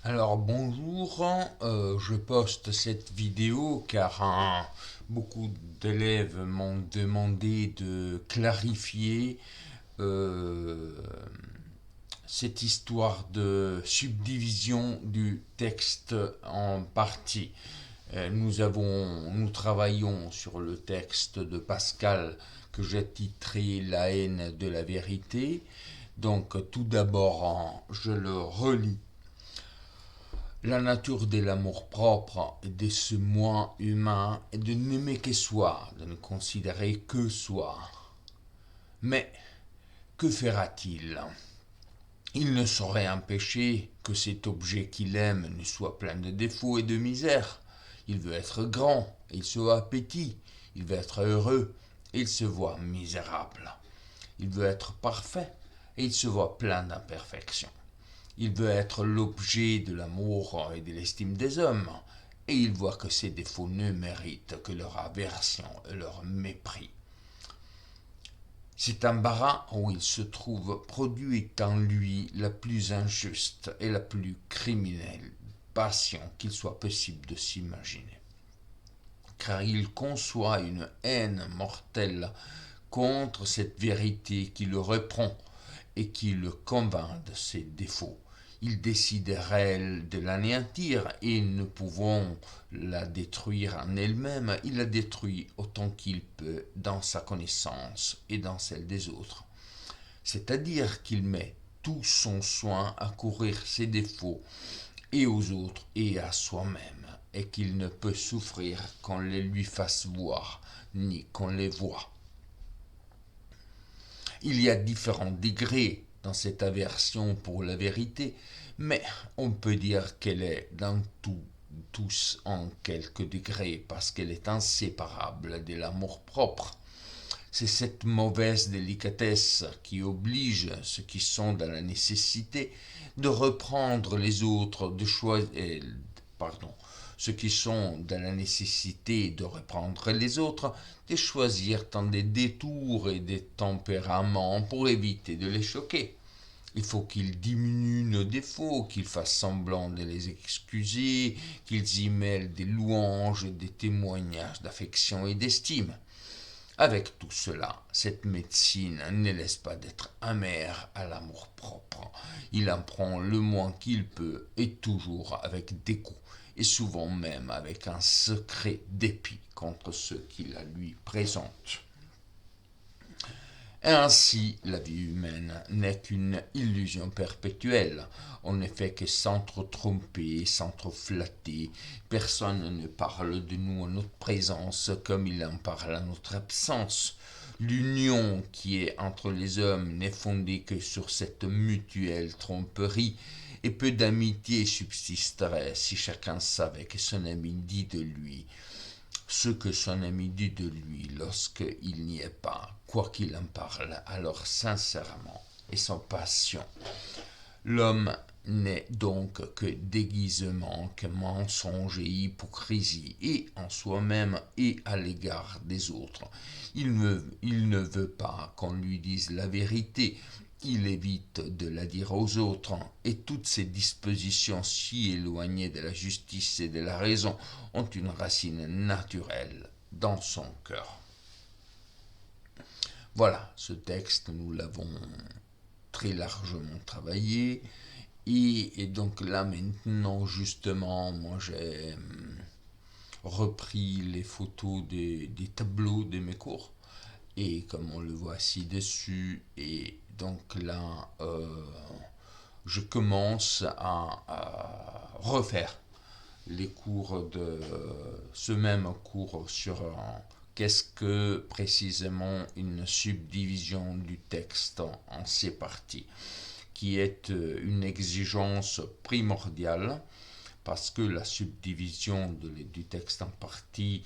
Alors bonjour, je poste cette vidéo car beaucoup d'élèves m'ont demandé de clarifier euh, cette histoire de subdivision du texte en parties. Nous travaillons sur le texte de Pascal que j'ai titré La haine de la vérité. Donc tout d'abord, je le relis. La nature de l'amour-propre et de ce moi humain est de n'aimer que soi, de ne considérer que soi. Mais que fera-t-il? Il ne saurait empêcher que cet objet qu'il aime ne soit plein de défauts et de misère. Il veut être grand, il se voit petit. Il veut être heureux, il se voit misérable. Il veut être parfait, et il se voit plein d'imperfections. Il veut être l'objet de l'amour et de l'estime des hommes, et il voit que ses défauts ne méritent que leur aversion et leur mépris. Cet embarras où il se trouve produit en lui la plus injuste et la plus criminelle passion qu'il soit possible de s'imaginer. Car il conçoit une haine mortelle contre cette vérité qui le reprend et qui le convainc de ses défauts. Il déciderait de l'anéantir et ne pouvant la détruire en elle-même, il la détruit autant qu'il peut dans sa connaissance et dans celle des autres. C'est-à-dire qu'il met tout son soin à couvrir ses défauts et aux autres et à soi-même, et qu'il ne peut souffrir qu'on les lui fasse voir, ni qu'on les voie. Il y a différents degrés dans cette aversion pour la vérité, mais on peut dire qu'elle est dans tous en quelques degrés parce qu'elle est inséparable de l'amour-propre. C'est cette mauvaise délicatesse qui oblige ceux qui sont dans la nécessité de reprendre les autres, de choisir, pardon, ceux qui sont dans la nécessité de reprendre les autres, de choisir tant des détours et des tempéraments pour éviter de les choquer. Il faut qu'ils diminuent nos défauts, qu'ils fassent semblant de les excuser, qu'ils y mêlent des louanges, des témoignages d'affection et d'estime. Avec tout cela, cette médecine ne laisse pas d'être amère à l'amour-propre. Il en prend le moins qu'il peut et toujours avec dégoût, et souvent même avec un secret dépit contre ceux qui la lui présentent. Ainsi, la vie humaine n'est qu'une illusion perpétuelle. On ne fait que s'entre-tromper, s'entre-flatter. Personne ne parle de nous en notre présence comme il en parle à notre absence. L'union qui est entre les hommes n'est fondée que sur cette mutuelle tromperie, et peu d'amitié subsisterait si chacun savait que son ami dit de lui ce que son ami dit de lui lorsqu'il n'y est pas, quoi qu'il en parle, alors sincèrement et sans passion. L'homme n'est donc que déguisement, que mensonge et hypocrisie, et en soi-même et à l'égard des autres. Il ne veut pas qu'on lui dise la vérité, il évite de la dire aux autres, et toutes ces dispositions si éloignées de la justice et de la raison ont une racine naturelle dans son cœur. Voilà, ce texte, nous l'avons très largement travaillé. Et donc là maintenant, justement, moi j'ai repris les photos des tableaux de mes cours. Et comme on le voit ci-dessus, et donc là, je commence à refaire les cours de ce même cours sur qu'est-ce que précisément une subdivision du texte en ces parties, qui est une exigence primordiale parce que la subdivision du texte en parties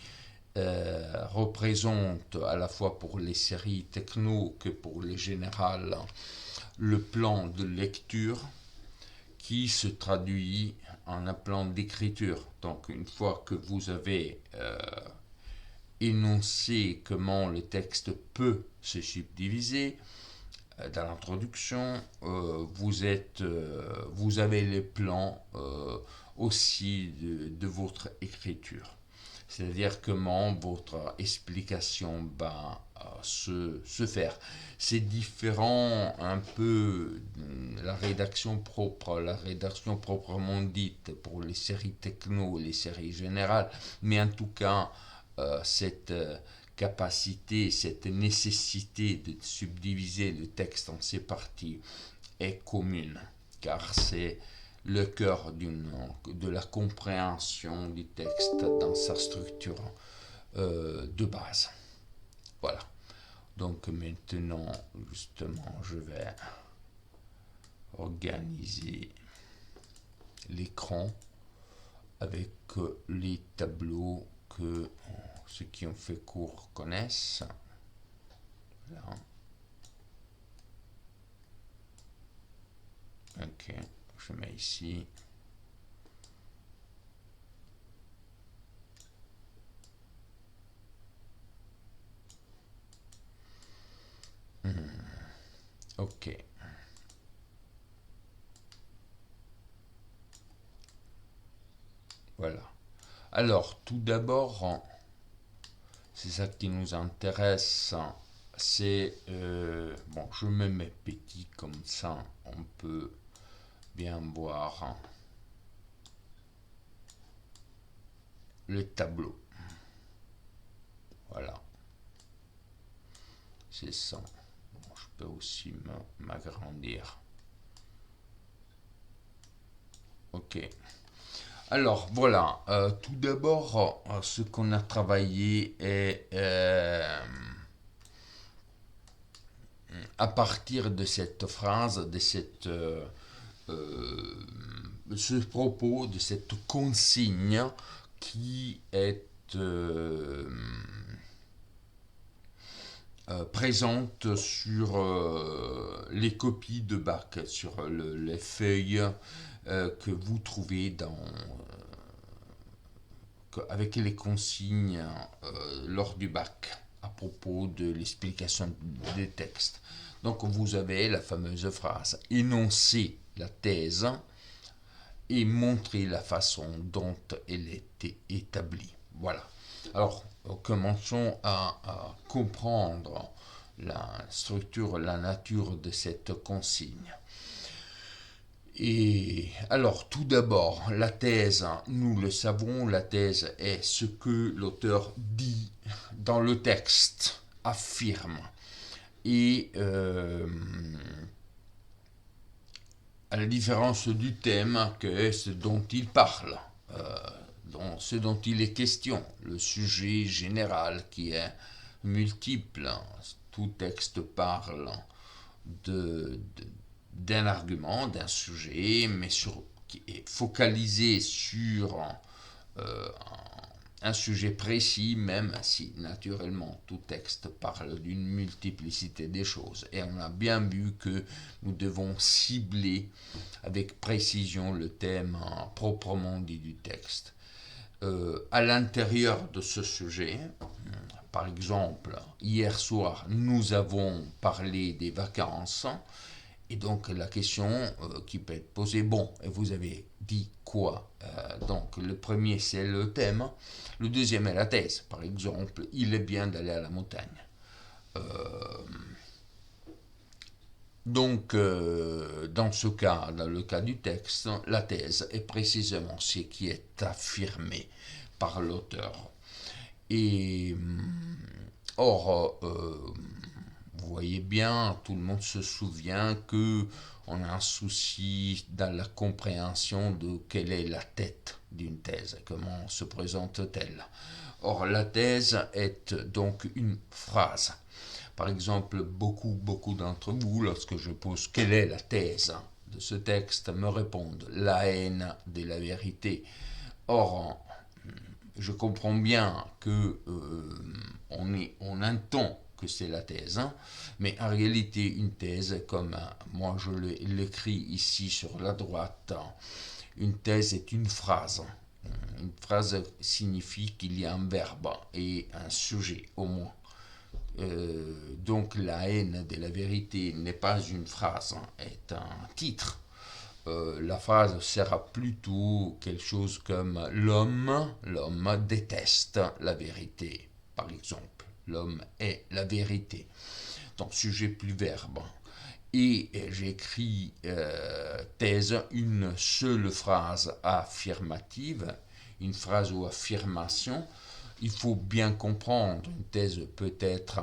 représente à la fois pour les séries techno que pour les générales le plan de lecture qui se traduit en un plan d'écriture. Donc une fois que vous avez énoncé comment le texte peut se subdiviser, dans l'introduction, vous avez les plans aussi de votre écriture. C'est-à-dire comment votre explication va se faire. C'est différent un peu de la rédaction propre, la rédaction proprement dite pour les séries techno et les séries générales, mais en tout cas, cette capacité, cette nécessité de subdiviser le texte en ses parties est commune, car c'est le cœur de la compréhension du texte dans sa structure de base. Voilà. Donc maintenant, justement, je vais organiser l'écran avec les tableaux que ceux qui ont fait cours connaissent. Voilà. Ok, je mets ici. Ok. Voilà. Alors, tout d'abord, c'est ça qui nous intéresse. C'est bon, je me mets petit comme ça, on peut bien voir le tableau. Voilà, c'est ça. Bon, je peux aussi m'agrandir. Ok. Alors voilà, tout d'abord, ce qu'on a travaillé est à partir de cette phrase, de ce propos, de cette consigne qui est présente sur les copies de bac, sur les feuilles que vous trouvez avec les consignes lors du bac à propos de l'explication des textes. Donc vous avez la fameuse phrase énoncer la thèse et montrer la façon dont elle était établie. Voilà. Alors commençons à comprendre la structure, la nature de cette consigne. Et alors, tout d'abord, la thèse, nous le savons, la thèse est ce que l'auteur dit dans le texte, affirme. Et à la différence du thème, que est ce dont il parle, ce dont il est question, le sujet général qui est multiple. Tout texte parle d'un argument, d'un sujet, mais qui est focalisé sur euh, un sujet précis, même si naturellement tout texte parle d'une multiplicité des choses. Et on a bien vu que nous devons cibler avec précision le thème proprement dit du texte. À l'intérieur de ce sujet, par exemple, hier soir, nous avons parlé des vacances. Et donc la question qui peut être posée, bon, et vous avez dit quoi donc le premier c'est le thème, le deuxième est la thèse. Par exemple, il est bien d'aller à la montagne. Euh, dans ce cas, dans le cas du texte, la thèse est précisément ce qui est affirmé par l'auteur. Et or, vous voyez bien, tout le monde se souvient que on a un souci dans la compréhension de quelle est la tête d'une thèse, comment se présente-t-elle. Or, la thèse est donc une phrase. Par exemple, beaucoup d'entre vous, lorsque je pose quelle est la thèse de ce texte, me répondent la haine de la vérité. Or, je comprends bien que on entend que c'est la thèse, hein, mais en réalité une thèse, comme moi je l'écris ici sur la droite, une thèse est une phrase. Une phrase signifie qu'il y a un verbe et un sujet au moins. donc la haine de la vérité n'est pas une phrase, hein, est un titre. La phrase sera plutôt quelque chose comme l'homme déteste la vérité, par exemple. L'homme est la vérité. Donc sujet plus verbe. Et j'écris thèse, une seule phrase affirmative, une phrase ou affirmation. Il faut bien comprendre, une thèse peut être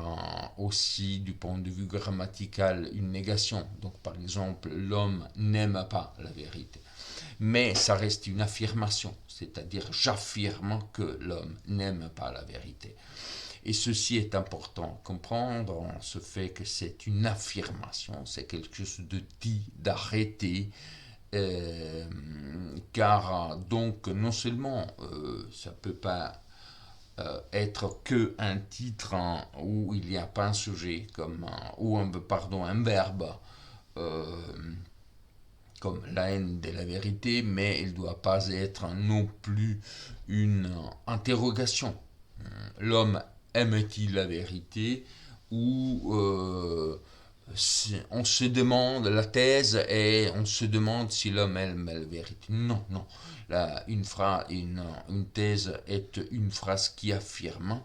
aussi du point de vue grammatical une négation. Donc par exemple, l'homme n'aime pas la vérité. Mais ça reste une affirmation, c'est-à-dire j'affirme que l'homme n'aime pas la vérité. Et ceci est important à comprendre, on se fait que c'est une affirmation, c'est quelque chose de dit, d'arrêté, car donc non seulement ça ne peut pas être que un titre où il n'y a pas un sujet, ou un verbe, euh, comme la haine de la vérité, mais il ne doit pas être non plus une interrogation. L'homme aime-t-il la vérité, ou on se demande la thèse et on se demande si l'homme aime la vérité. Non, non. Là, une thèse est une phrase qui affirme,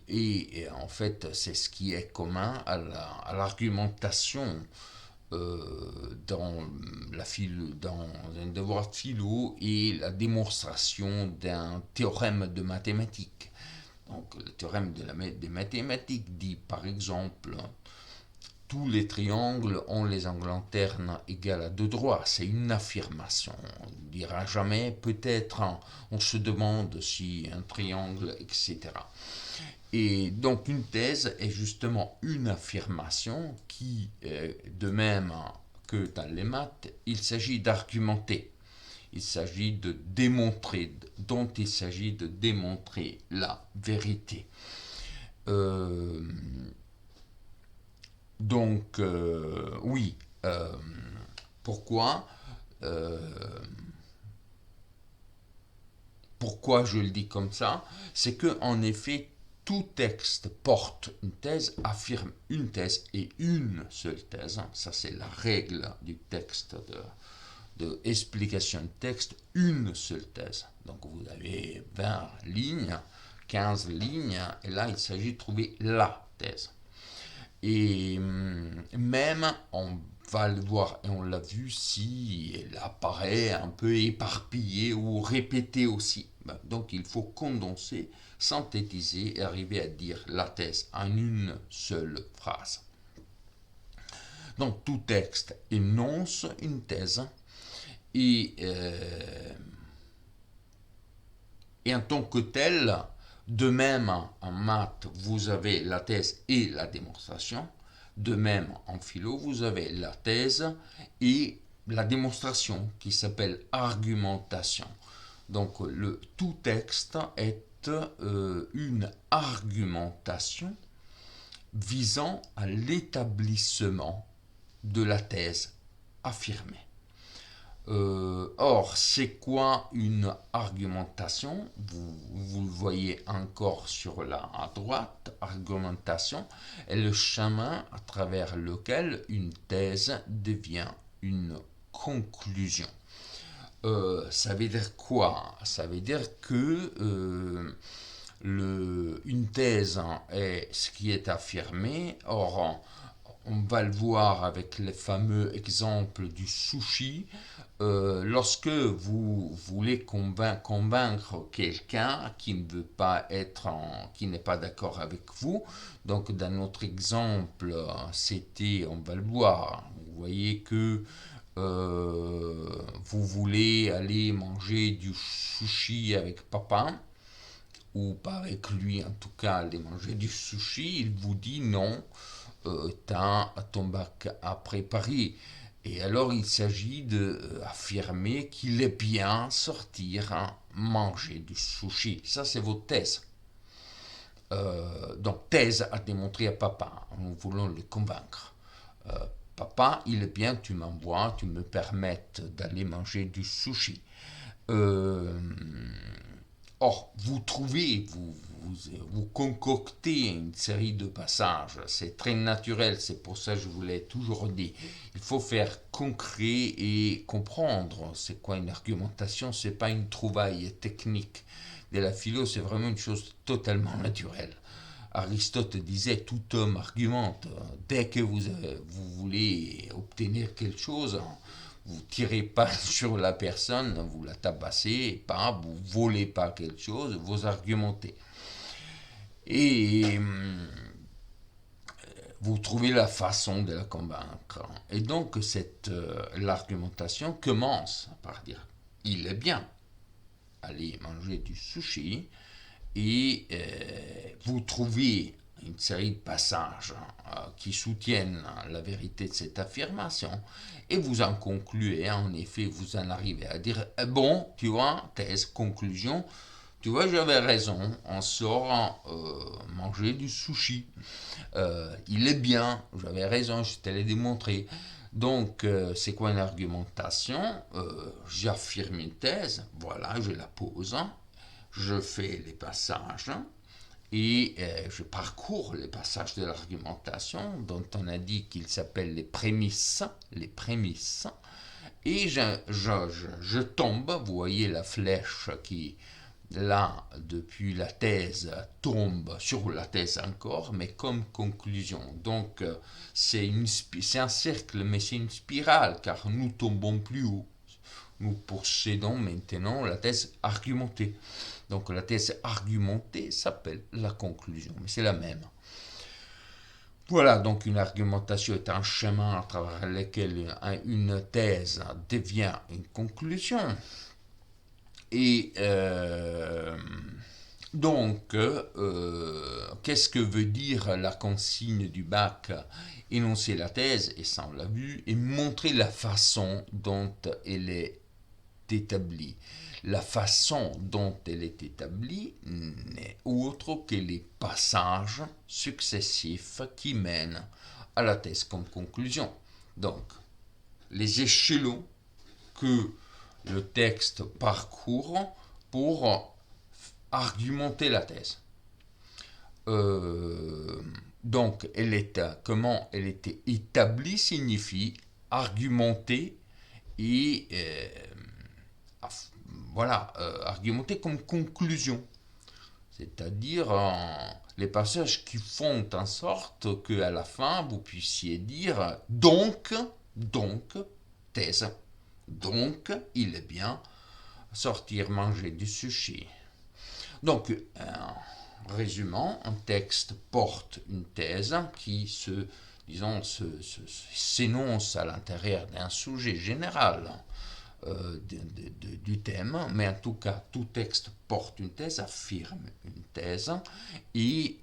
et en fait c'est ce qui est commun à l'argumentation dans un devoir de philo et la démonstration d'un théorème de mathématiques. Donc le théorème des mathématiques dit par exemple tous les triangles ont les angles internes égaux à 2 droits. C'est une affirmation. On ne dira jamais peut-être, on se demande si un triangle, etc. Et donc une thèse est justement une affirmation qui, de même que dans les maths, il s'agit d'argumenter. Il s'agit de démontrer, dont il s'agit de démontrer la vérité. Oui, pourquoi pourquoi je le dis comme ça? C'est que en effet, tout texte porte une thèse, affirme une thèse et une seule thèse. Ça, c'est la règle du texte de explication de texte, une seule thèse. Donc vous avez 20 lignes, 15 lignes, et là, il s'agit de trouver la thèse. Et même, on va le voir, et on l'a vu, si elle apparaît un peu éparpillée ou répétée aussi. Donc il faut condenser, synthétiser et arriver à dire la thèse en une seule phrase. Donc tout texte énonce une thèse et en tant que tel, de même en maths, vous avez la thèse et la démonstration. De même en philo, vous avez la thèse et la démonstration qui s'appelle argumentation. Donc tout texte est une argumentation visant à l'établissement de la thèse affirmée. Or, c'est quoi une argumentation? Vous le voyez encore à droite, argumentation est le chemin à travers lequel une thèse devient une conclusion. Ça veut dire quoi? Ça veut dire que une thèse est ce qui est affirmé. Or, on va le voir avec le fameux exemple du sushi. Lorsque vous voulez convaincre quelqu'un qui ne veut pas qui n'est pas d'accord avec vous, donc dans notre exemple, on va le voir. Vous voyez que vous voulez aller manger du sushi avec papa, ou pas avec lui en tout cas, aller manger du sushi, il vous dit non, t'as ton bac à préparer. Et alors il s'agit d'affirmer qu'il est bien sortir manger du sushi. Ça c'est votre thèse. Donc thèse à démontrer à papa, nous voulons le convaincre. Papa, il est bien, tu m'envoies, tu me permettes d'aller manger du sushi. Or, vous trouvez, vous concoctez une série de passages. C'est très naturel, c'est pour ça que je vous l'ai toujours dit. Il faut faire concret et comprendre c'est quoi une argumentation, c'est pas une trouvaille technique de la philo, c'est vraiment une chose totalement naturelle. Aristote disait tout homme argumente. Dès que vous voulez obtenir quelque chose, vous tirez pas sur la personne, vous la tabassez pas, vous volez pas quelque chose, vous argumentez. Et vous trouvez la façon de la convaincre. Et donc l'argumentation commence par dire il est bien aller manger du sushi et vous trouvez une série de passages qui soutiennent la vérité de cette affirmation et vous en concluez, en effet, vous en arrivez à dire bon, tu vois, thèse, conclusion, tu vois, j'avais raison, on sort manger du sushi. Il est bien, j'avais raison, je te l'ai démontré. Donc, c'est quoi une argumentation? J'affirme une thèse, voilà, je la pose, je fais les passages et je parcours les passages de l'argumentation dont on a dit qu'ils s'appellent les prémices, et je tombe, vous voyez la flèche qui, là, depuis la thèse, tombe sur la thèse encore, mais comme conclusion. Donc, c'est un cercle, mais c'est une spirale, car nous tombons plus haut. Nous possédons maintenant la thèse argumentée. Donc, la thèse argumentée s'appelle la conclusion, mais c'est la même. Voilà, donc une argumentation est un chemin à travers lequel une thèse devient une conclusion. Et donc, qu'est-ce que veut dire la consigne du bac? Énoncer la thèse, et ça on l'a vu, et montrer la façon dont elle est établie. La façon dont elle est établie n'est autre que les passages successifs qui mènent à la thèse comme conclusion. Donc, les échelons que le texte parcourt pour argumenter la thèse. Donc, comment elle était établie signifie argumenter et argumenter comme conclusion. C'est-à-dire les passages qui font en sorte qu'à la fin, vous puissiez dire donc, thèse. Donc, il est bien sortir manger du sushi. Donc, en résumant, un texte porte une thèse qui s'énonce à l'intérieur d'un sujet général du thème, mais en tout cas, tout texte porte une thèse, affirme une thèse, et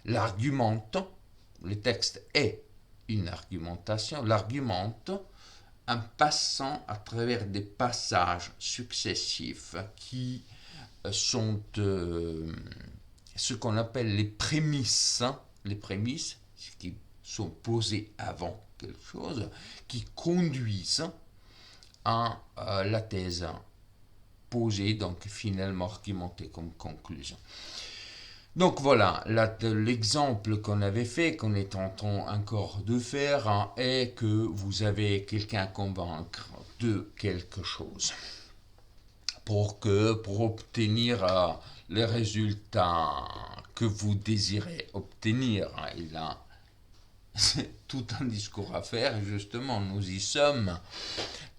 l'argumente. Le texte est une argumentation, l'argumente en passant à travers des passages successifs qui sont ce qu'on appelle les prémices. Les prémices qui sont posées avant quelque chose, qui conduisent à la thèse posée, donc finalement argumentée comme conclusion. Donc voilà, l'exemple qu'on avait fait, qu'on est en train encore de faire, est que vous avez quelqu'un à convaincre de quelque chose pour obtenir les résultats que vous désirez obtenir. Et là, c'est tout un discours à faire, et justement, nous y sommes,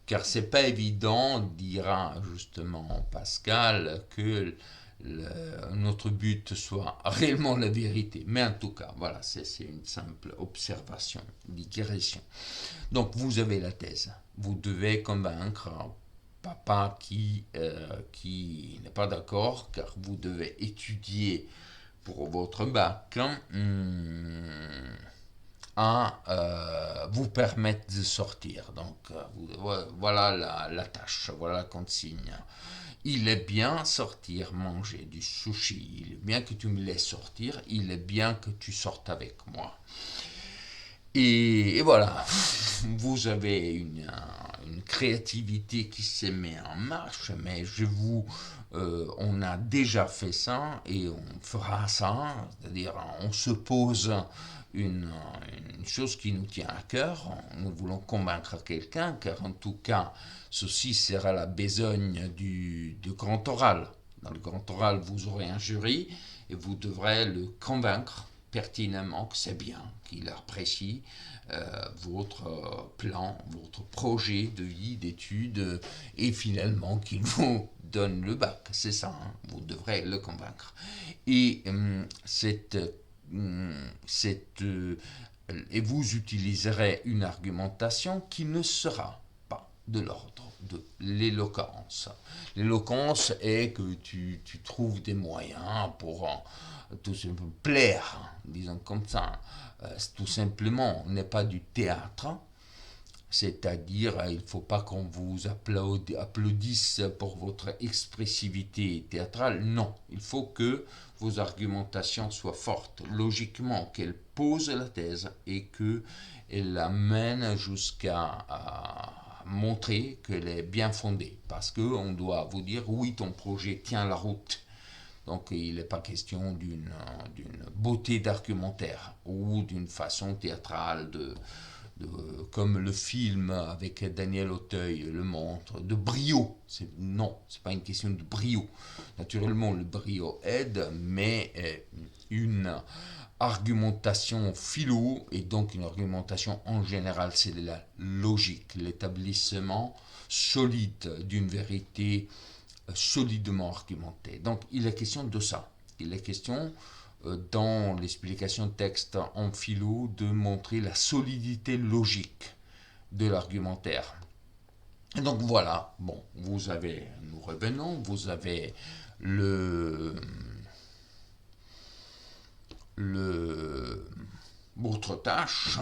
car c'est pas évident, dira justement Pascal, que notre but soit réellement la vérité. Mais en tout cas, voilà, c'est une simple observation, digression. Donc, vous avez la thèse. Vous devez convaincre papa qui n'est pas d'accord, car vous devez étudier pour votre bac à vous permettre de sortir. Donc, voilà la tâche, voilà la consigne. Il est bien sortir manger du sushi. Il est bien que tu me laisses sortir. Il est bien que tu sortes avec moi. Et voilà, vous avez une créativité qui se met en marche, mais on a déjà fait ça et on fera ça, c'est-à-dire on se pose une, une chose qui nous tient à cœur, nous voulons convaincre quelqu'un, car en tout cas, ceci sera la besogne du grand oral. Dans le grand oral, vous aurez un jury et vous devrez le convaincre pertinemment que c'est bien, qu'il apprécie votre plan, votre projet de vie, d'études, et finalement qu'il vous donne le bac. C'est ça, hein, vous devrez le convaincre. Et et vous utiliserez une argumentation qui ne sera pas de l'ordre de l'éloquence. L'éloquence est que tu trouves des moyens pour tout simplement plaire, disons comme ça. Tout simplement, n'est pas du théâtre, c'est-à-dire il ne faut pas qu'on vous applaudisse pour votre expressivité théâtrale. Non, il faut que vos argumentations soient fortes, logiquement, qu'elles posent la thèse et qu'elles l'amènent jusqu'à montrer qu'elle est bien fondée. Parce qu'on doit vous dire, oui, ton projet tient la route. Donc il n'est pas question d'une beauté d'argumentaire ou d'une façon théâtrale comme le film avec Daniel Auteuil le montre, de brio. Non, c'est pas une question de brio. Naturellement, le brio aide, mais une argumentation philo, et donc une argumentation en général, c'est la logique, l'établissement solide d'une vérité solidement argumentée. Donc il est question de ça. Il est question dans l'explication de texte en philo de montrer la solidité logique de l'argumentaire. Et donc voilà, bon, nous revenons, vous avez le, le, votre tâche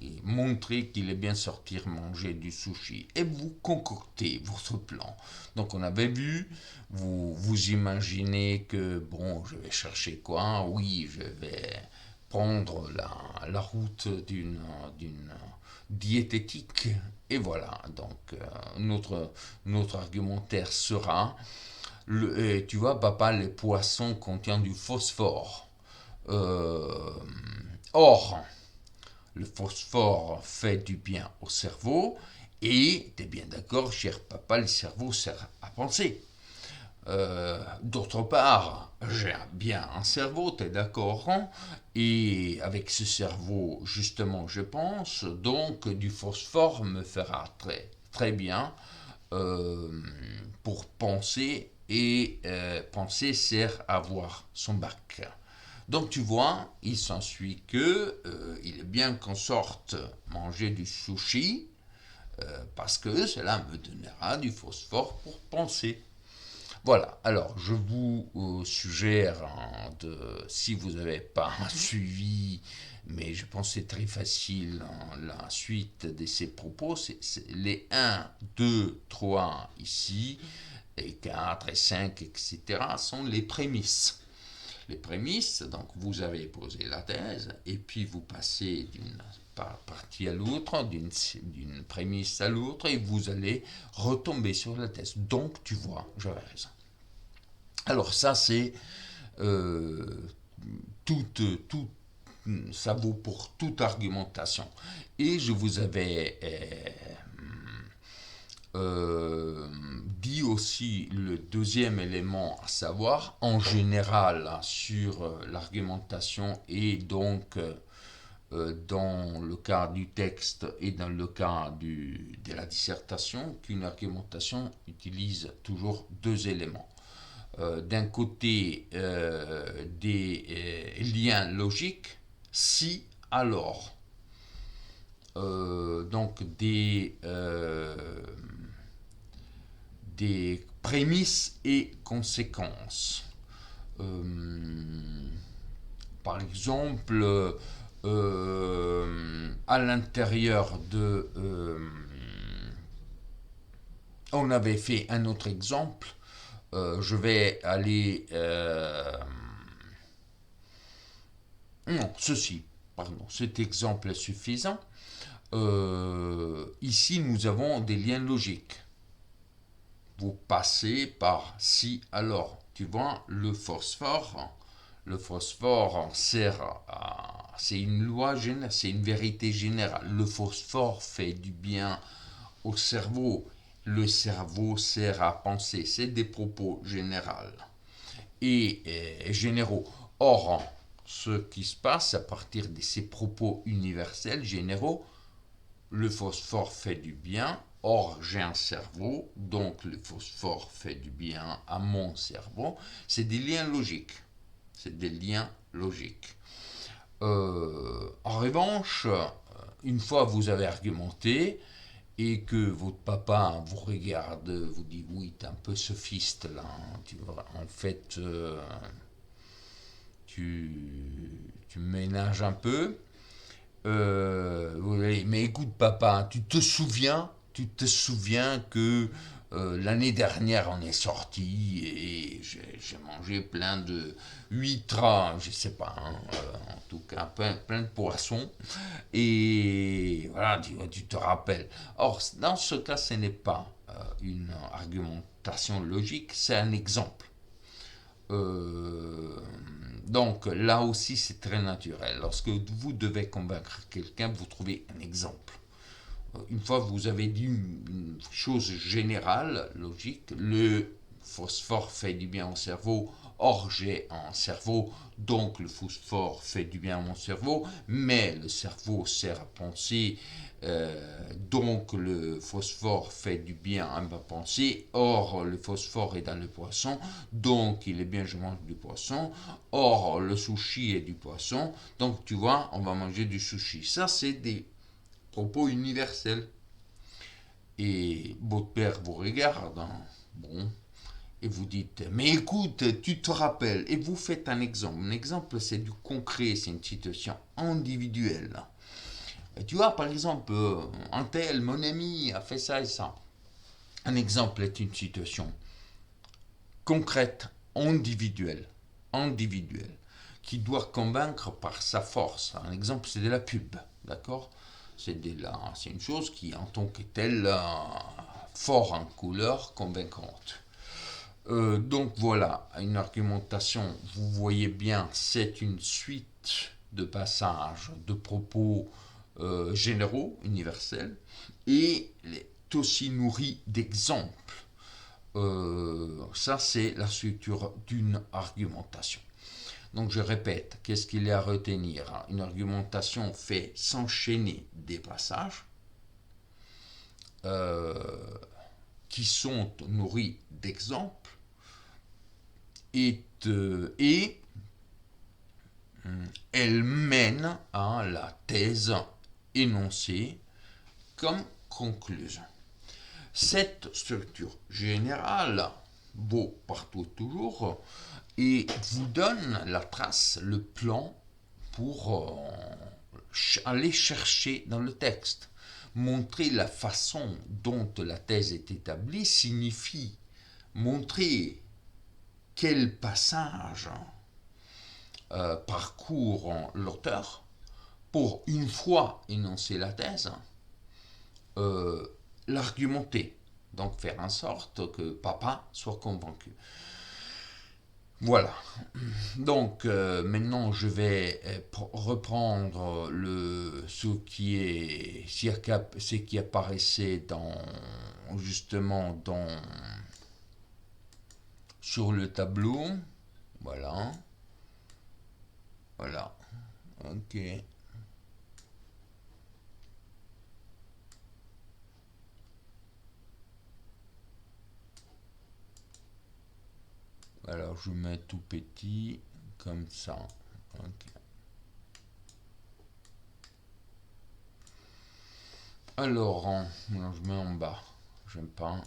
et montrer qu'il est bien sortir manger du sushi et vous concoctez votre plan. Donc on avait vu, vous imaginez que bon, je vais chercher quoi? Oui, je vais prendre la route d'une diététique et voilà. Donc notre argumentaire sera tu vois papa, les poissons contiennent du phosphore. Euh, Or, le phosphore fait du bien au cerveau et, tu es bien d'accord, cher papa, le cerveau sert à penser. D'autre part, j'ai bien un cerveau, tu es d'accord, hein? Et avec ce cerveau, justement, je pense, donc du phosphore me fera très, très bien euh, pour penser et penser sert à avoir son bac. Donc tu vois, il s'ensuit que il est bien qu'on sorte manger du sushi parce que cela me donnera du phosphore pour penser. Voilà, alors je vous suggère si vous n'avez pas suivi, mais je pense que c'est très facile, la suite de ces propos, c'est les 1, 2, 3 ici, et 4 et 5, etc. sont les prémices. Les prémices, donc vous avez posé la thèse, et puis vous passez d'une partie à l'autre, d'une prémisse à l'autre, et vous allez retomber sur la thèse. Donc tu vois, j'avais raison. Alors ça c'est euh, tout, ça vaut pour toute argumentation. Et je vous avais dit aussi le deuxième élément, à savoir en général sur l'argumentation et donc dans le cas du texte et dans le cas de la dissertation, qu'une argumentation utilise toujours deux éléments. D'un côté des liens logiques, si, alors. Donc des prémices et conséquences. Par exemple, à l'intérieur de... on avait fait un autre exemple. Je vais aller... non, ceci. pardon, cet exemple est suffisant. Ici, nous avons des liens logiques. Vous passez par si, alors. Tu vois, le phosphore sert à... C'est une loi générale, c'est une vérité générale. Le phosphore fait du bien au cerveau. Le cerveau sert à penser. C'est des propos généraux et généraux. Or, ce qui se passe à partir de ces propos universels, généraux, le phosphore fait du bien. Or, j'ai un cerveau, donc le phosphore fait du bien à mon cerveau. C'est des liens logiques. C'est des liens logiques. En revanche, une fois vous avez argumenté et que votre papa vous regarde, vous dit oui, t'es un peu sophiste là, hein, en fait, tu ménages un peu. Mais écoute papa, tu te souviens que l'année dernière on est sorti et j'ai mangé plein de huîtres, je sais pas, hein, en tout cas plein de poissons. Et voilà, tu te rappelles. Or, dans ce cas, ce n'est pas une argumentation logique, c'est un exemple. Euh, donc là aussi, c'est très naturel. Lorsque vous devez convaincre quelqu'un, vous trouvez un exemple. Une fois que vous avez dit une chose générale, logique, le phosphore fait du bien au cerveau, or j'ai un cerveau, donc le phosphore fait du bien à mon cerveau, mais le cerveau sert à penser, donc le phosphore fait du bien à ma pensée, or le phosphore est dans le poisson, donc il est bien je mange du poisson, or le sushi est du poisson, donc tu vois, on va manger du sushi. Ça, c'est des propos universels. Et votre père vous regarde, hein, bon, et vous dites, mais écoute, tu te rappelles, et vous faites un exemple. Un exemple, c'est du concret, c'est une situation individuelle. Et tu vois, par exemple, un tel, mon ami, a fait ça et ça. Un exemple est une situation concrète, individuelle, qui doit convaincre par sa force. Un exemple, c'est de la pub, d'accord? C'est une chose qui, en tant que telle, fort en couleur, convaincante. Donc voilà, une argumentation, vous voyez bien, c'est une suite de passages, de propos généraux, universels, et est aussi nourri d'exemples. Ça, c'est la structure d'une argumentation. Donc je répète, qu'est-ce qu'il y a à retenir? Une argumentation fait s'enchaîner des passages euh, qui sont nourris d'exemples et elle mène à la thèse énoncée comme conclusion. Cette structure générale vaut partout toujours et vous donne la trace, le plan pour aller chercher dans le texte. Montrer la façon dont la thèse est établie signifie montrer quel passage parcourt l'auteur pour, une fois énoncé la thèse, l'argumenter. Donc faire en sorte que papa soit convaincu. Voilà. Donc maintenant je vais reprendre ce qui apparaissait justement sur le tableau. Voilà. Voilà. Ok. Alors je mets tout petit comme ça. Ok. Alors, je mets en bas. J'aime pas.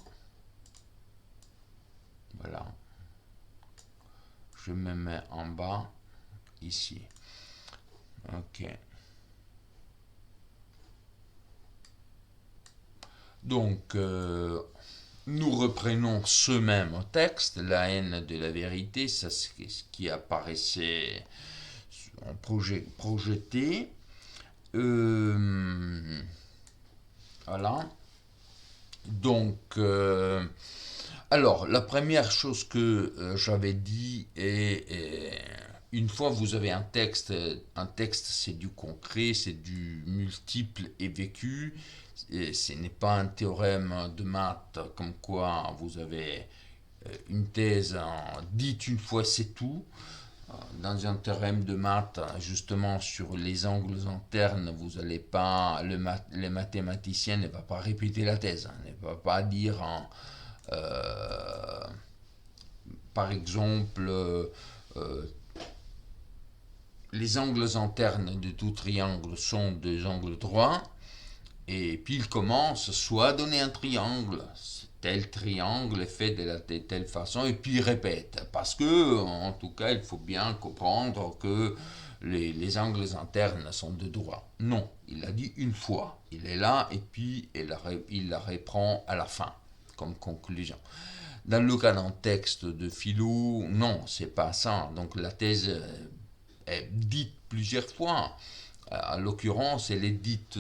Voilà. Je me mets en bas ici. Ok. Donc, nous reprenons ce même texte, la haine de la vérité, ça c'est ce qui apparaissait en projeté. Voilà. Donc, alors, la première chose que j'avais dit est, une fois vous avez un texte c'est du concret, c'est du multiple et vécu. Et ce n'est pas un théorème de maths comme quoi vous avez une thèse dite une fois c'est tout. Dans un théorème de maths, justement sur les angles internes, vous allez pas, le mathématicien ne va pas répéter la thèse, hein, ne va pas dire, euh, par exemple, les angles internes de tout triangle sont des angles droits, et puis il commence soit à donner un triangle, tel triangle est fait de telle façon, et puis il répète. Parce que, en tout cas, il faut bien comprendre que les angles internes sont de droit. Non, il l'a dit une fois. Il est là, et puis il la reprend à la fin, comme conclusion. Dans le cas d'un texte de philo, non, c'est pas ça. Donc la thèse est dite plusieurs fois. En l'occurrence, elle est dite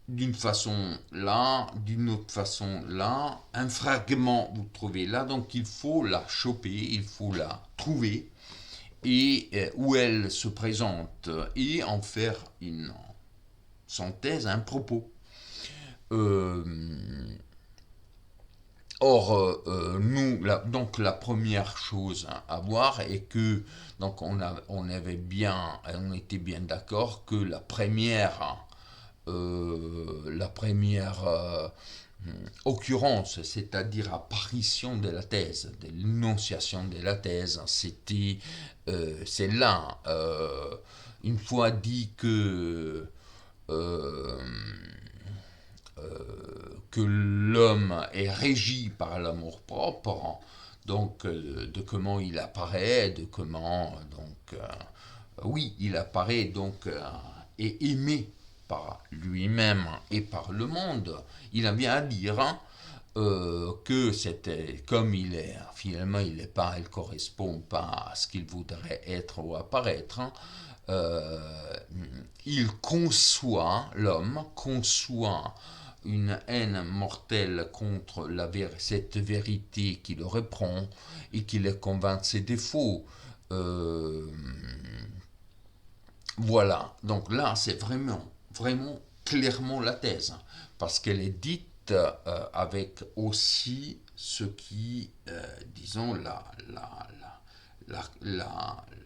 d'une façon là, d'une autre façon là, un fragment vous trouvez là, donc il faut la choper, il faut la trouver, et où elle se présente, et en faire une synthèse, un propos. Euh, Nous, donc la première chose à voir est que donc on était bien d'accord que la première occurrence, c'est-à-dire apparition de la thèse, de l'énonciation de la thèse, c'est là. Une fois dit euh, que l'homme est régi par l'amour propre, donc de comment il apparaît, de comment donc oui, il apparaît donc et aimé par lui-même et par le monde. Il a bien à dire que c'était comme il est. Finalement, il correspond pas à ce qu'il voudrait être ou apparaître. L'homme conçoit une haine mortelle contre cette vérité qui le reprend et qui le convainc de ses défauts. Euh, voilà, donc là c'est vraiment, vraiment clairement la thèse, parce qu'elle est dite avec aussi ce qui, disons,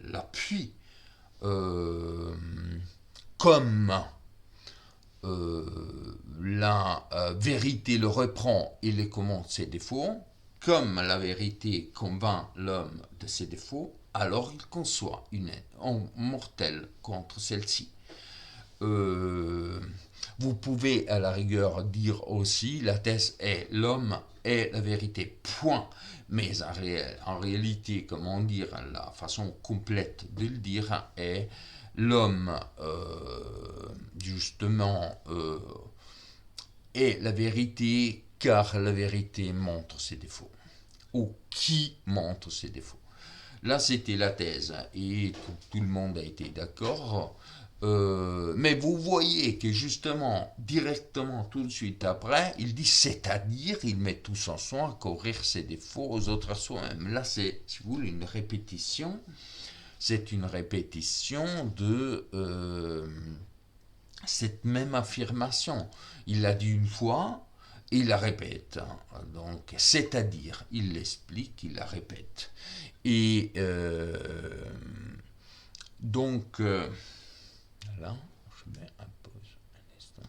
l'appui, euh, comme la vérité le reprend et les commente ses défauts, comme la vérité convainc l'homme de ses défauts, alors il conçoit une haine mortelle contre celle-ci. Euh, Vous pouvez à la rigueur dire aussi la thèse est l'homme est la vérité, point. Mais en réalité, comment dire, la façon complète de le dire est l'homme, justement, est la vérité car la vérité montre ses défauts. Ou qui montre ses défauts. Là, c'était la thèse et tout le monde a été d'accord. Mais vous voyez que justement, directement, tout de suite après, il dit c'est-à-dire, il met tout son soin à corriger ses défauts aux autres à soi-même. Là, c'est, si vous voulez, une répétition. C'est une répétition de cette même affirmation. Il l'a dit une fois, et il la répète. Donc, c'est-à-dire, il l'explique, il la répète. Et donc, là, je mets un pause un instant.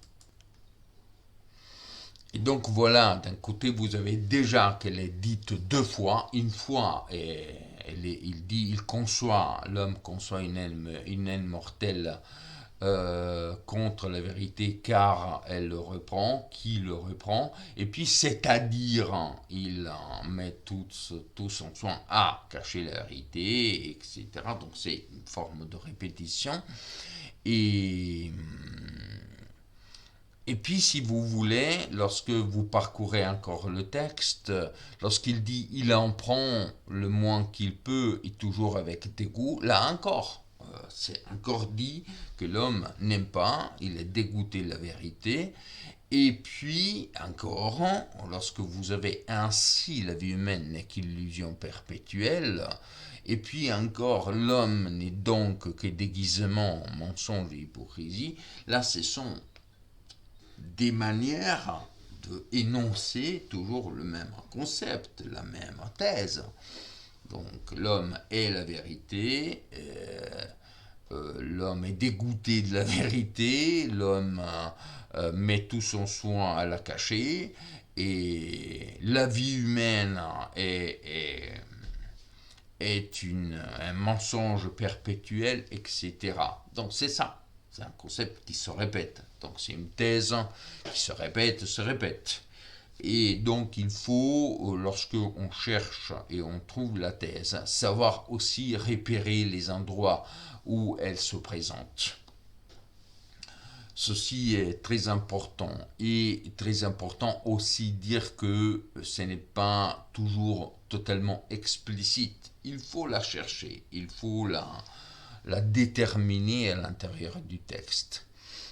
Et donc voilà, d'un côté, vous avez déjà qu'elle est dite deux fois. Une fois, l'homme conçoit une haine mortelle contre la vérité car elle le reprend, qui le reprend, et puis c'est-à-dire il met tout son soin à cacher la vérité, etc. Donc c'est une forme de répétition. Et, et puis si vous voulez, lorsque vous parcourez encore le texte, lorsqu'il dit il en prend le moins qu'il peut et toujours avec dégoût, là encore, c'est encore dit que l'homme n'aime pas, il est dégoûté de la vérité. Et puis, encore, lorsque vous avez ainsi la vie humaine n'est qu'illusion perpétuelle, et puis encore, l'homme n'est donc que déguisement, mensonge et hypocrisie, là, ce sont des manières de énoncer toujours le même concept, la même thèse. Donc, l'homme est la vérité, l'homme est dégoûté de la vérité, l'homme met tout son soin à la cacher, et la vie humaine est un mensonge perpétuel, etc. Donc c'est ça, c'est un concept qui se répète. Donc c'est une thèse qui se répète. Et donc il faut, lorsque on cherche et on trouve la thèse, savoir aussi repérer les endroits où elle se présente. Ceci est très important, et très important aussi dire que ce n'est pas toujours totalement explicite. Il faut la chercher, il faut la déterminer à l'intérieur du texte.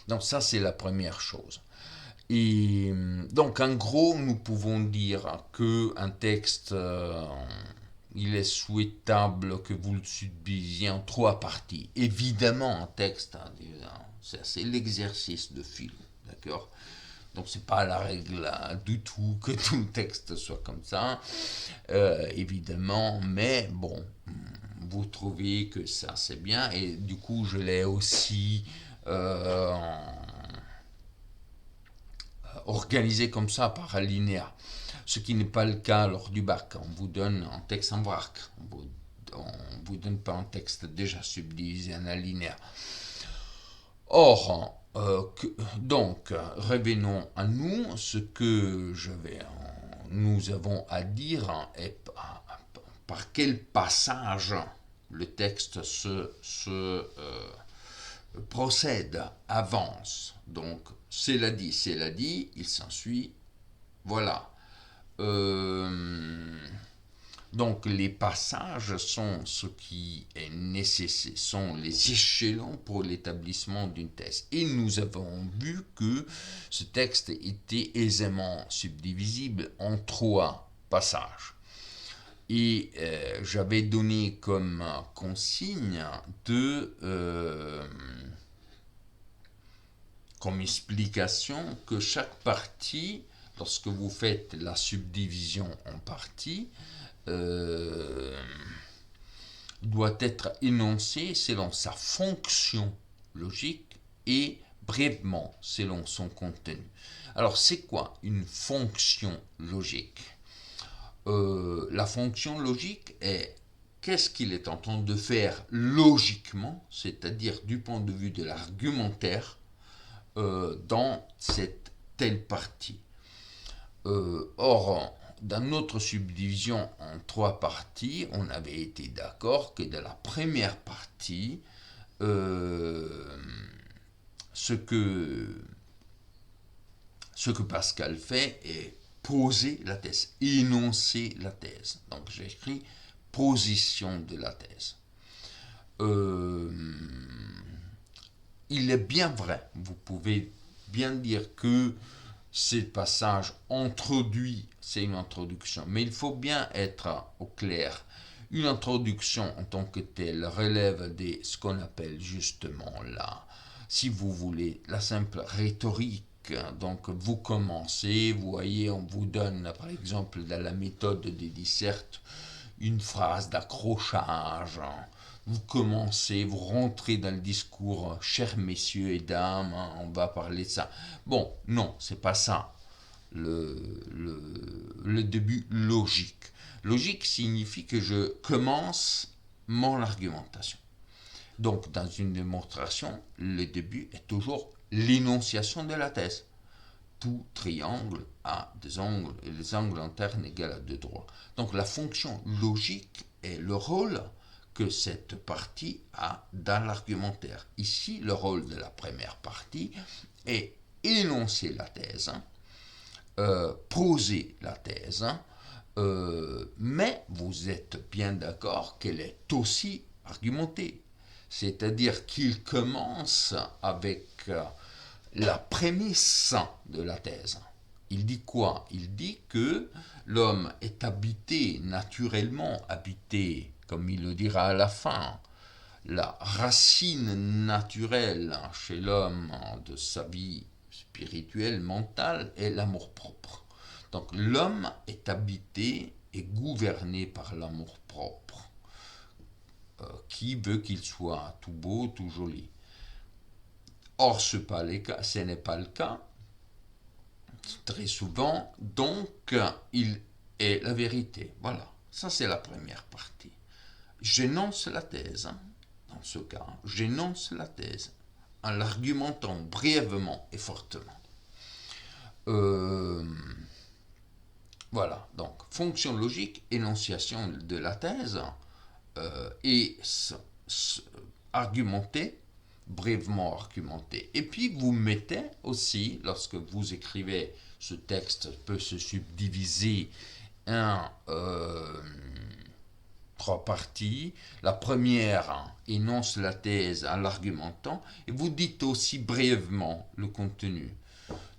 Donc ça, c'est la première chose. Et donc en gros, nous pouvons dire qu'un texte, il est souhaitable que vous le subdivisiez en 3 parties. Évidemment, un texte, c'est l'exercice de philo, d'accord? Donc c'est pas la règle du tout que tout le texte soit comme ça, évidemment, mais bon, vous trouvez que ça c'est bien, et du coup je l'ai aussi organisé comme ça par alinéa, ce qui n'est pas le cas lors du bac. On vous donne un texte en vrac, on vous donne pas un texte déjà subdivisé en alinéa. Or, donc, revenons à nous. Ce que nous avons à dire est par quel passage le texte se procède, avance. Donc, c'est la dit, il s'ensuit, voilà. Donc les passages sont ce qui est nécessaire, sont les échelons pour l'établissement d'une thèse. Et nous avons vu que ce texte était aisément subdivisible en 3 passages. Et j'avais donné comme consigne comme explication que chaque partie, lorsque vous faites la subdivision en parties, doit être énoncée selon sa fonction logique et brièvement selon son contenu. Alors c'est quoi une fonction logique? La fonction logique est qu'est-ce qu'il est en train de faire logiquement, c'est-à-dire du point de vue de l'argumentaire, dans cette telle partie. Or, dans notre subdivision en 3 parties, on avait été d'accord que dans la première partie, ce que Pascal fait est poser la thèse, énoncer la thèse. Donc j'ai écrit position de la thèse. Il est bien vrai, vous pouvez bien dire que ce passage introduit, c'est une introduction, mais il faut bien être au clair. Une introduction en tant que telle relève de ce qu'on appelle justement là, si vous voulez, la simple rhétorique. Donc vous commencez, vous voyez, on vous donne par exemple dans la méthode des dissertes une phrase d'accrochage. Vous commencez, vous rentrez dans le discours, chers messieurs et dames, on va parler de ça. Bon, non, c'est pas ça. Le début logique. Logique signifie que je commence mon argumentation. Donc, dans une démonstration, le début est toujours l'énonciation de la thèse. Tout triangle a des angles et les angles internes égaux à 2 droits. Donc, la fonction logique est le rôle que cette partie a dans l'argumentaire. Ici, le rôle de la première partie est énoncer la thèse, poser la thèse, mais vous êtes bien d'accord qu'elle est aussi argumentée. C'est-à-dire qu'il commence avec la prémisse de la thèse. Il dit quoi? Il dit que l'homme est habité, naturellement habité, comme il le dira à la fin. La racine naturelle chez l'homme de sa vie spirituelle, mentale, est l'amour-propre. Donc l'homme est habité et gouverné par l'amour-propre, qui veut qu'il soit tout beau, tout joli. Or, ce n'est pas le cas, très souvent, donc il est la vérité. Voilà, ça c'est la première partie. J'énonce la thèse, dans ce cas, j'énonce la thèse, en l'argumentant brièvement et fortement. Voilà, donc, fonction logique, énonciation de la thèse, et argumenter, brièvement argumenter. Et puis vous mettez aussi, lorsque vous écrivez, ce texte peut se subdiviser en trois parties. La première énonce la thèse en l'argumentant, et vous dites aussi brièvement le contenu.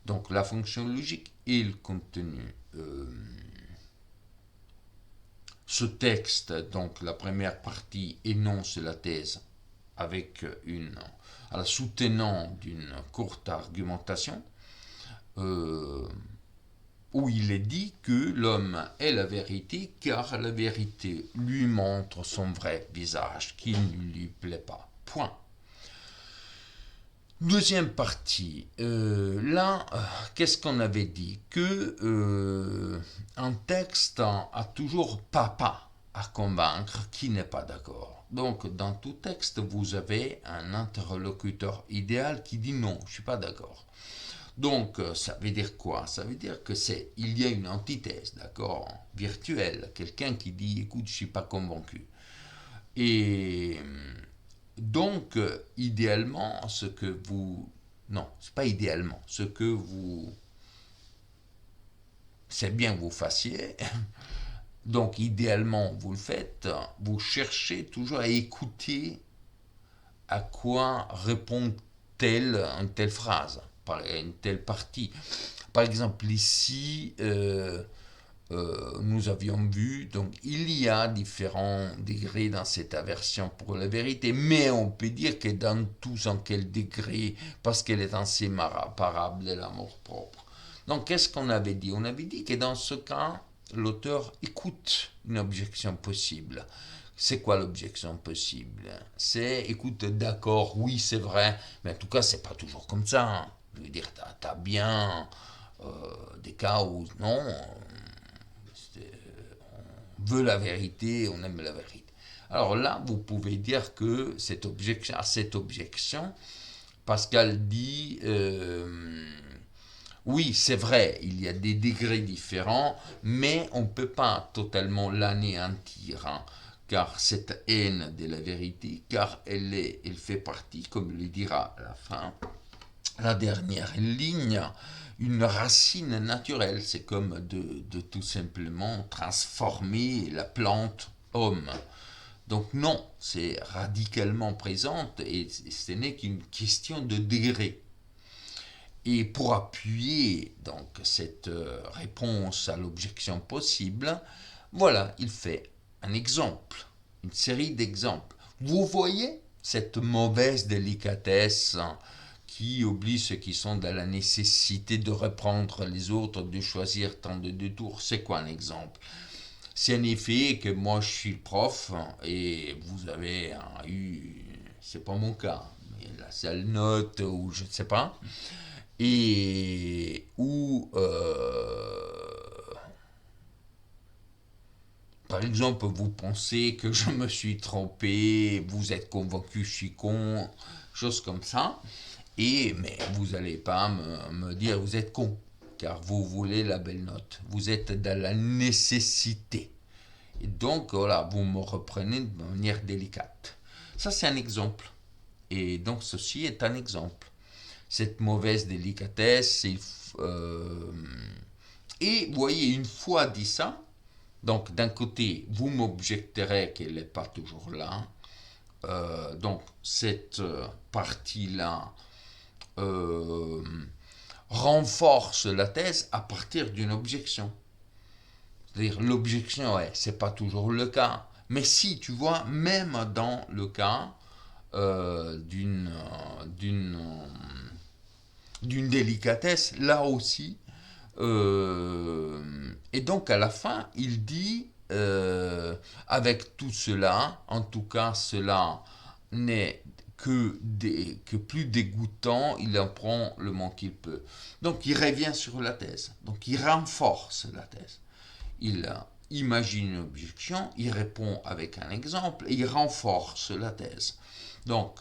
Donc la fonction logique et le contenu. Ce texte, donc la première partie, énonce la thèse avec à la soutenant d'une courte argumentation, où il est dit que l'homme est la vérité, car la vérité lui montre son vrai visage, qui ne lui plaît pas. Point. Deuxième partie, qu'est-ce qu'on avait dit? Que un texte a toujours papa à convaincre qui n'est pas d'accord. Donc, dans tout texte, vous avez un interlocuteur idéal qui dit non, je ne suis pas d'accord. Donc, ça veut dire quoi? Ça veut dire que il y a une antithèse, d'accord, virtuelle, quelqu'un qui dit, écoute, je ne suis pas convaincu. Et donc, idéalement, non, c'est pas idéalement, c'est bien que vous fassiez, donc idéalement, vous le faites, vous cherchez toujours à écouter à quoi répond une telle phrase, une telle partie. Par exemple, ici, nous avions vu, donc il y a différents degrés dans cette aversion pour la vérité, mais on peut dire que dans tous en quel degré, parce qu'elle est inséparable de l'amour propre. Donc qu'est-ce qu'on avait dit? On avait dit que dans ce cas, l'auteur écoute une objection possible. C'est quoi l'objection possible? C'est, écoute, d'accord, oui, c'est vrai, mais en tout cas, c'est pas toujours comme ça. Je veux dire, t'as bien des cas où, non, on veut la vérité, on aime la vérité. Alors là, vous pouvez dire que cette objection, Pascal dit, oui, c'est vrai, il y a des degrés différents, mais on ne peut pas totalement l'anéantir, hein, car cette haine de la vérité, car elle fait partie, comme le dira à la fin, la dernière ligne, une racine naturelle. C'est comme de tout simplement transformer la plante homme. Donc non, c'est radicalement présente et ce n'est qu'une question de degré. Et pour appuyer donc cette réponse à l'objection possible, voilà, il fait un exemple, une série d'exemples. Vous voyez cette mauvaise délicatesse qui oblige ceux qui sont dans la nécessité de reprendre les autres, de choisir tant de détours. C'est quoi un exemple? C'est en effet que moi je suis prof et vous avez eu, c'est pas mon cas, mais la seule note ou je ne sais pas, et où par exemple vous pensez que je me suis trompé, vous êtes convaincu je suis con, choses comme ça, mais vous n'allez pas me dire vous êtes con, car vous voulez la belle note, vous êtes dans la nécessité. Et donc, voilà, vous me reprenez de manière délicate. Ça, c'est un exemple. Et donc, ceci est un exemple. Cette mauvaise délicatesse, et vous voyez, une fois dit ça, donc d'un côté, vous m'objecterez qu'elle n'est pas toujours là, donc cette partie-là euh, renforce la thèse à partir d'une objection. C'est-à-dire l'objection, c'est pas toujours le cas. Mais si, tu vois, même dans le cas d'une délicatesse, là aussi. Et donc à la fin, il dit, avec tout cela, en tout cas cela n'est que plus dégoûtant, il en prend le moins qu'il peut. Donc il revient sur la thèse, donc il renforce la thèse. Il imagine une objection, il répond avec un exemple et il renforce la thèse. Donc,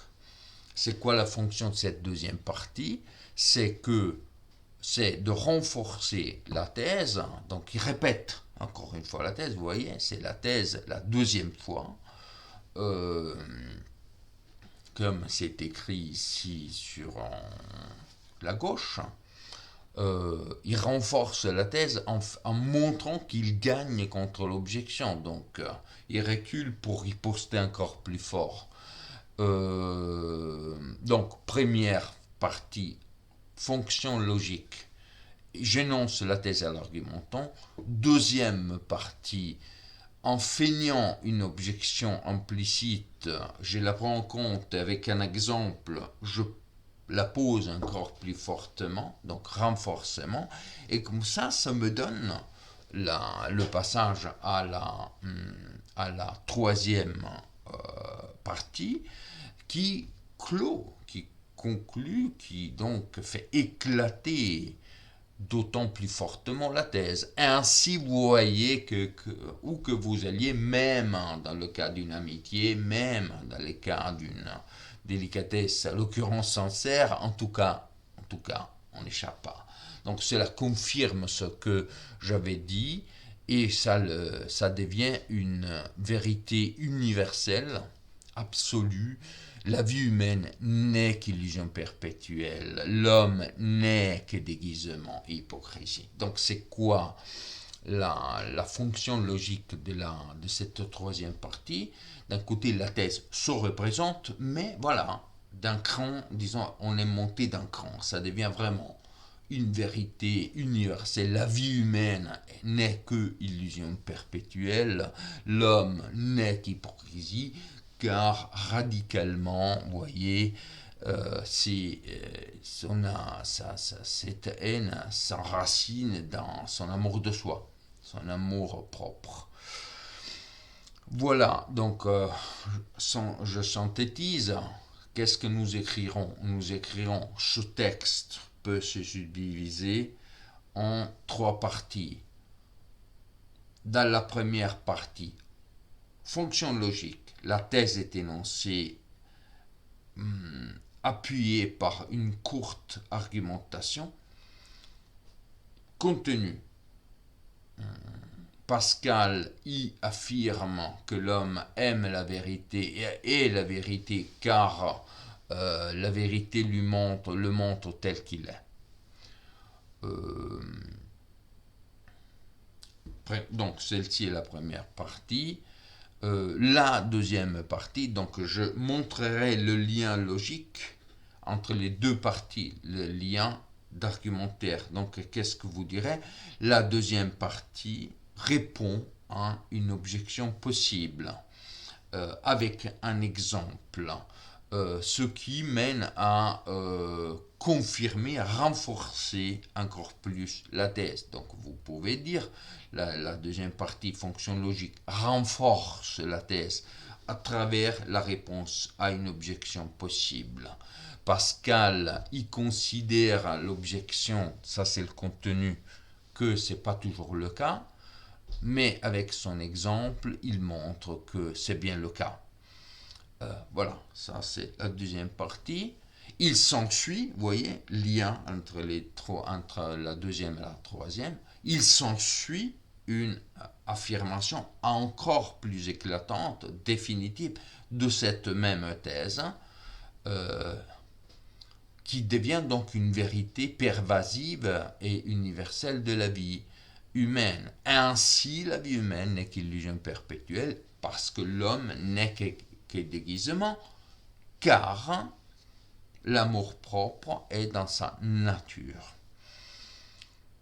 c'est quoi la fonction de cette deuxième partie? C'est de renforcer la thèse. Donc, il répète encore une fois la thèse. Vous voyez, c'est la thèse la deuxième fois. Euh, Comme c'est écrit ici sur la gauche. Il renforce la thèse en montrant qu'il gagne contre l'objection. Donc, il recule pour riposter encore plus fort. Donc, première partie, fonction logique. J'énonce la thèse à l'argumentant. Deuxième partie, en feignant une objection implicite, je la prends en compte avec un exemple, je la pose encore plus fortement, donc renforcement, et comme ça me donne le passage à la troisième partie qui clôt, qui conclut, qui donc fait éclater d'autant plus fortement la thèse. Ainsi, vous voyez où que vous alliez, même dans le cas d'une amitié, même dans le cas d'une délicatesse, à l'occurrence sincère, en tout cas, on n'échappe pas. Donc cela confirme ce que j'avais dit et ça devient une vérité universelle, absolue. La vie humaine n'est qu'illusion perpétuelle. L'homme n'est que déguisement et hypocrisie. Donc c'est quoi la fonction logique de cette troisième partie? D'un côté, la thèse se représente, mais voilà, d'un cran, disons, on est monté d'un cran. Ça devient vraiment une vérité universelle. La vie humaine n'est que illusion perpétuelle. L'homme n'est qu'hypocrisie, car radicalement, vous voyez, cette haine s'enracine dans son amour de soi, son amour propre. Voilà, donc je synthétise. Qu'est-ce que nous écrirons? Nous écrirons ce texte peut se subdiviser en trois parties. Dans la première partie, fonction logique, la thèse est énoncée appuyée par une courte argumentation. Contenu, Pascal y affirme que l'homme aime la vérité et la vérité car la vérité le montre tel qu'il est. Donc celle-ci est la première partie. La deuxième partie, donc je montrerai le lien logique entre les deux parties, le lien d'argumentaire. Donc qu'est-ce que vous direz? La deuxième partie répond à une objection possible avec un exemple, ce qui mène à confirmer, à renforcer encore plus la thèse. Donc vous pouvez dire la deuxième partie, fonction logique, renforce la thèse à travers la réponse à une objection possible. Pascal y considère l'objection, ça c'est le contenu, que ce n'est pas toujours le cas, mais avec son exemple, il montre que c'est bien le cas. Voilà, ça c'est la deuxième partie. Il s'ensuit, vous voyez, lien entre la deuxième et la troisième, il s'ensuit une affirmation encore plus éclatante, définitive, de cette même thèse, qui devient donc une vérité pervasive et universelle de la vie humaine. Ainsi, la vie humaine n'est qu'illusion perpétuelle parce que l'homme n'est masque et déguisement, car l'amour-propre est dans sa nature.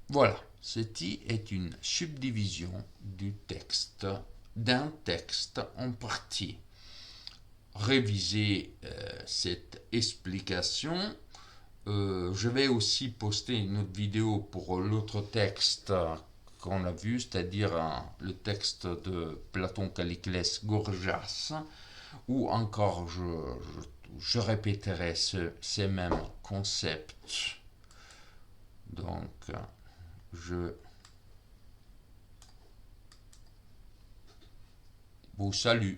Voilà, ceci est une subdivision du texte, d'un texte en partie. Révisez cette explication. Je vais aussi poster une autre vidéo pour l'autre texte qu'on a vu, c'est-à-dire le texte de Platon Calliclès Gorgias, où encore je répéterai ces mêmes concepts. Donc, je vous salue.